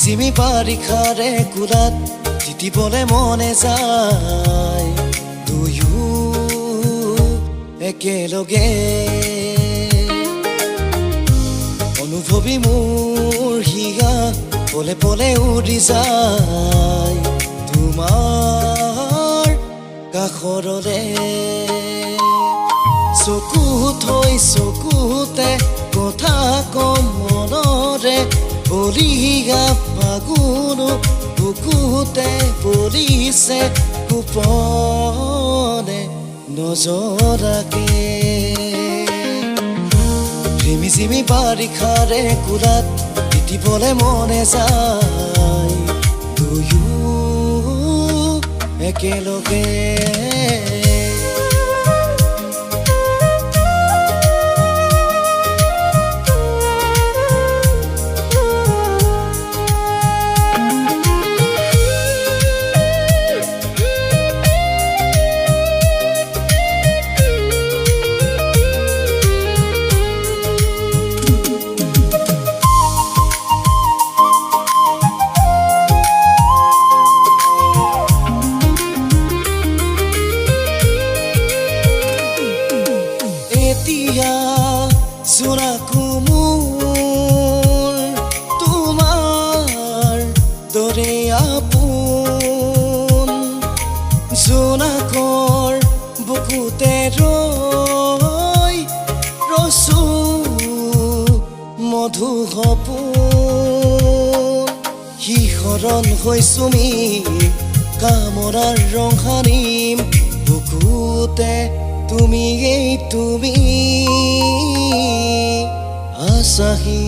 ঝিমি বাৰিষাৰে কুলাত তিতিবলে মনে যায় দুয়ো একেলগে অনুভৱী মোৰ হিয়া পলে পলে উৰি যায় তোমাৰ কাষৰলে চকু থৈ চকুতে কথা কম মনৰে বলিয়া ফাগুনো বুকুতে পৰিছে গোপনে নজৰাকে ঝিমি বাৰিষাৰে কুলাত তিতিবলে মনে যায় দুয়ো একেলগে কুমুল তোমাৰ দৰে আপোন জোনাকৰ বুকুতে ৰৈ ৰচো মধু সপোন শিহৰণ হৈছো মি কামৰাৰ ৰং সানিম বুকুতে তুমি আছাহি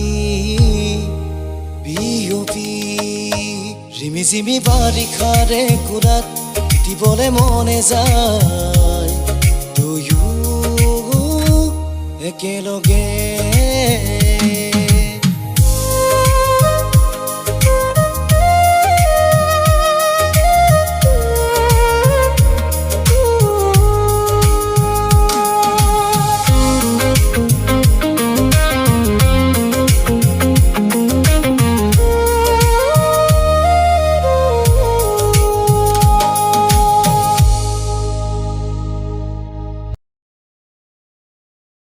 বিয়পি ঝিমি বাৰিষাৰে কুলাত তিতিবলে মনে যায় দুয়ো একেলগে